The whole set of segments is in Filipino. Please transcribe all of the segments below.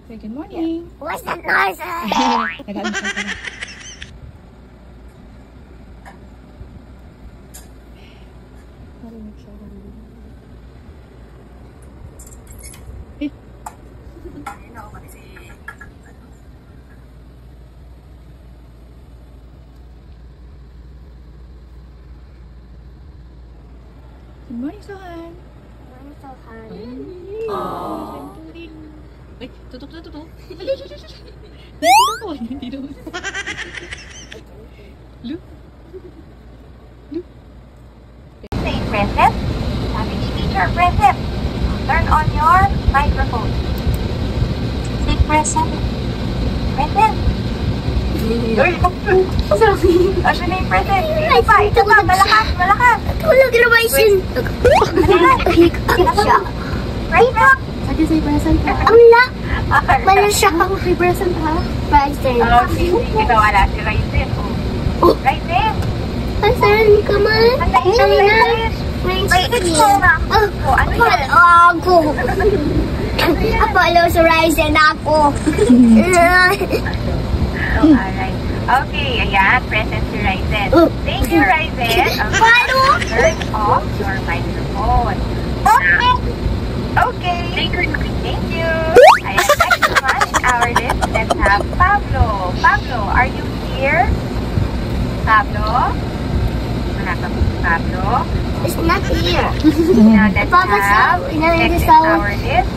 Say good morning. What's that noise? Nag-almusal ka na. Narinig siya. Eh. Good morning, Sohan. Ay, tutok. Hindi naman. Look. Say present. Speech teacher present. Turn on your microphone. Say present. Present. Ano na yung present? Ito pa. Malakas. Tulog na ba isin? Siya. Present. Sabi say present ha? Wala. Wala siya kang present ha? Present. Ito wala si Ryzen. Ryzen. Asan ka man? Ano yan? Ano yan? Ako. Apollo sa Ryzen ako. Alright. Okay, ayan. Present si Ryzen. Thank you, Ryzen. Turn off your microphone. Okay. Thank you. Ayan, next one, our list. Let's have Pablo. Pablo, are you here? Pablo? Pablo? It's not here. Now let's have next in our list,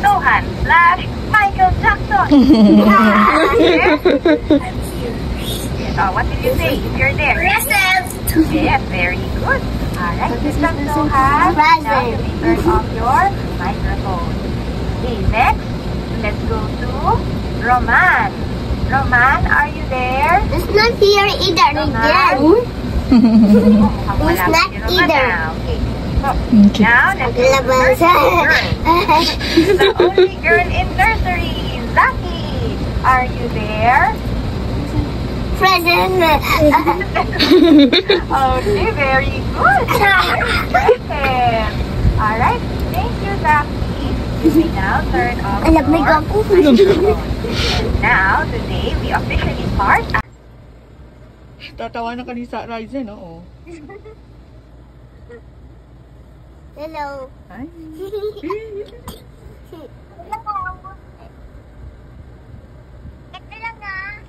Sohan / Michael Jackson. Oh, what did you say? If you're there. Present. Yes, very good. Alright, Mr. Sohan. Now you may turn off your microphone. Okay, next, let's go to Roman. Roman, are you there? It's not here either again. It's not either. Okay. So, now, let's go to nursery girl. The only girl in nursery, Zaki. Are you there? Present. Okay, very good. Present. Alright, thank you, Zaki. You may now turn off your microphone. And now, today, we officially start. Tatawa na ka ni sa Ryzen, oo. Hello. Ay. Ito lang ah.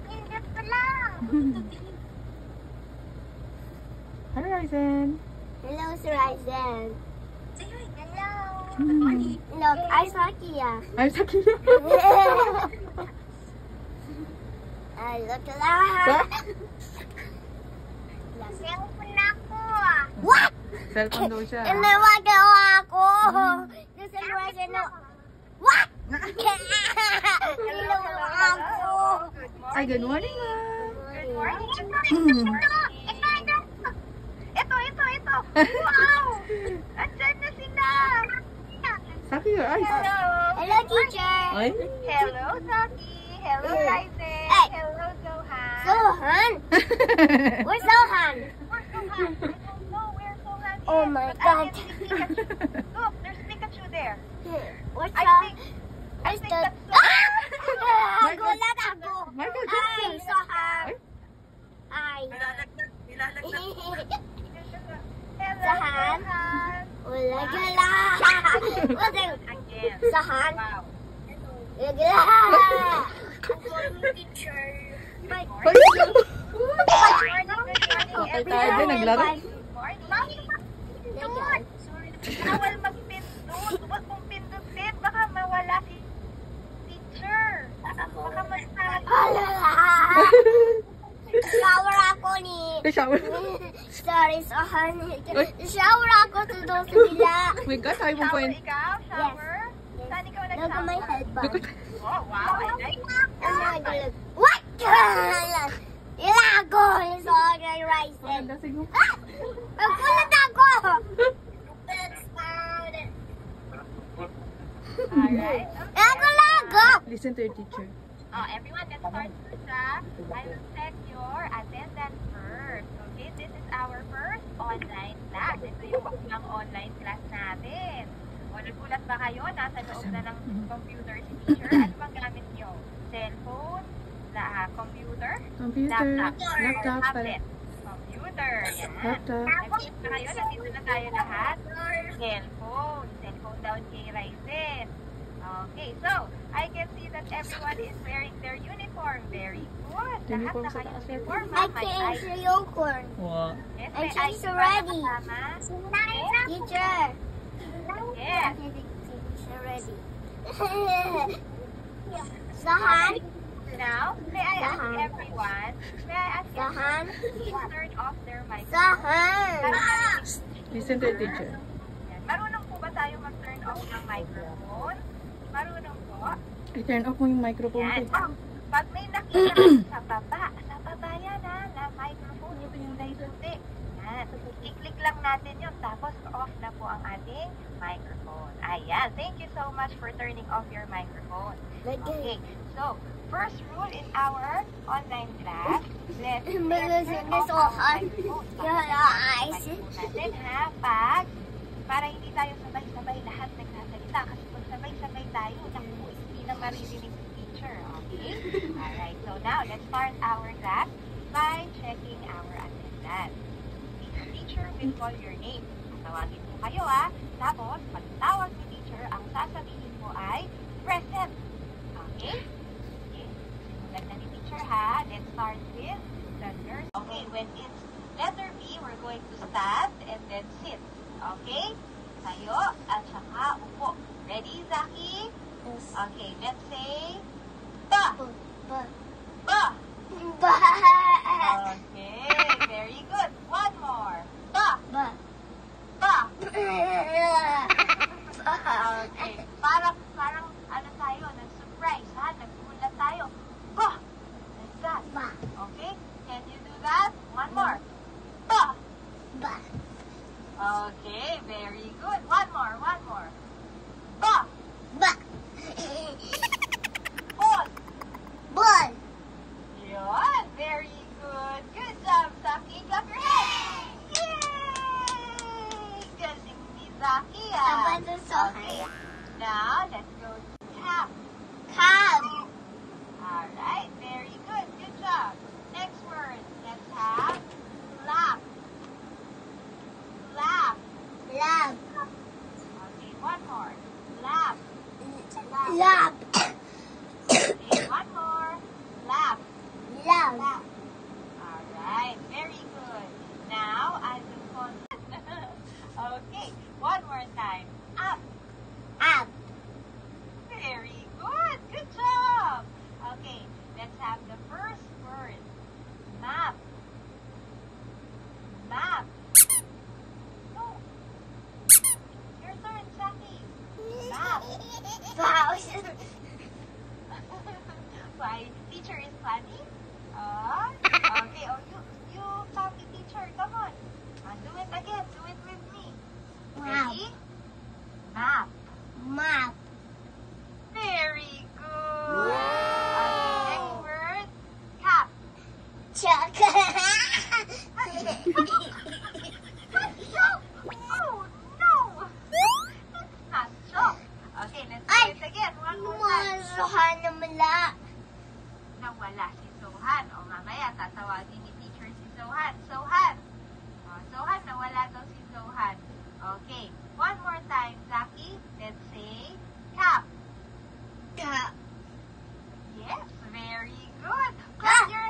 Hindi pala. Hi, Ryzen. Hello, Sir Ryzen. Hello. Look, I saw Kia. Ay, sakit. Ay, look lang. Cellphone ako. What? Cellphone daw siya. Nawagawa ako. Yung Sir Ryzen na. What? Ginawa ako. Ay, good morning, ma. Good morning. Ito. Wow! Andyan na sila. Saki your eyes. Hello. Hello, teacher. Ay. Hello, Zaki. Hello, Ryzen. Hey. Hello, Zohan. Sohan? Where's Sohan? Where's Zohan? I don't know where Zohan is. Oh my But God. I can see Pikachu. Look, there's Pikachu there. Where's I the... think the... that's Zohan. Gulat ako. Michael Ay, Jackson. Sohan. Ay. Hello, Zohan. Zohan. Wala gala. Again. Zohan. Wow. Wala gala. Teacher. Good morning. Okay, tayo din, naglaro. Good morning. Bawal magpindot. Huwag mong pindutin. Baka mawala si teacher. Baka mag-start. Shower ako ni... Shower. Sorry, Sohan. Shower ako sa doon sa bila. Oh my God, tayo mong Shower point. ikaw? Shower? Saan ikaw Look at my nag-shower? headband. Oh, wow. I like Oh my God. What? Ilago! It's all gonna rise then. Lasing mo. Nagulat ako! Alright. Nagulat! Listen to your teacher. Everyone, let's start first. I will check your attendance first. Okay, this is our first online class. Ito yung unang online class natin. O, nagulat ba kayo? Nasa loob na ng computer si teacher. Ano bang gamit nyo? Cellphone? Computer? Computer. Laptop. Tablet. Computer. Yan. Laptop. Nag-isip na kayo? Nandito na tayo lahat? Cellphone. Cellphone daw kay Ryzen. Okay, so, I can see that everyone is wearing their uniform. Very good. Lahat Uniform na sa kayo taas. uniform. I May changed ID. the unicorn. Wow. Yes, I may changed ID ba already. nakasama? Teacher. Yes. Teacher ready. Sahan? Now, may I ask Sahan. everyone, may I ask Sahan? everyone to turn off their microphone? Sahan. Listen to the teacher. Yan. Marunong po ba tayo mag-turn off ng microphone? Marunong po? I-turn off mo yung microphone Yan. ko. Pag may nakita sa baba yan ha, na microphone, ito yung naisuti. Yan. I-click lang natin yun, tapos off na po ang ating microphone. Ayan. Thank you so much for turning off your microphone. Okay. So, first rule in our online class, let's turn off our microphone. Natin ha, para hindi tayo sabay-sabay lahat nagsasalita. Kasi pag sabay-sabay tayo, naku, hindi na maririnig si teacher. Okay? Alright, so now, let's start our class by checking our attendance. The teacher will call your name. Tawagin mo kayo ha. Tapos, pag tawag ni teacher, ang sasabihin mo ay present. Okay? Okay. Simulan na ni teacher ha. Let's start with the nurse. Okay, when it's letter B, we're going to stand and then sit. Okay? Tayo at saka upo. Ready, Zaki? Okay, let's say ba. Ba. Okay, very good. One more. Ba. Ba. Okay. Parang ano tayo, nag-surprise, ha? Nagkulat tayo. Ba. Like that. Okay? Can you do that? One more. Ba. Okay, very good. One more. Ba. Ball. Yun, very good. Good job, Zaki. Clap your hands. Yay! Galing ni Zaki, ah. Okay. Now, let's go to cap. Alright, very good. Good job. Next word, let's have lap. Okay, one more. Lap. Okay, one more. Lap. Alright, very good. Now, I will call. Okay, one more time. Up. Very good. Good job. Okay, let's have the first word. Map. No. Your turn, Jackie. Map. Why? Teacher is funny? Okay, you copy teacher. Come on. Do it again. Do it with me. Ready? Map. Very good. Okay, next word. Cap. Oh, no. It's not chalk. Okay, let's do it again. One more time. Nawala si Sohan. O mamaya, tatawagin ni teacher si Sohan. Sohan, nawala daw si Sohan. Okay, one more time, Zaki. Let's say cap. Yes, very good. Clap your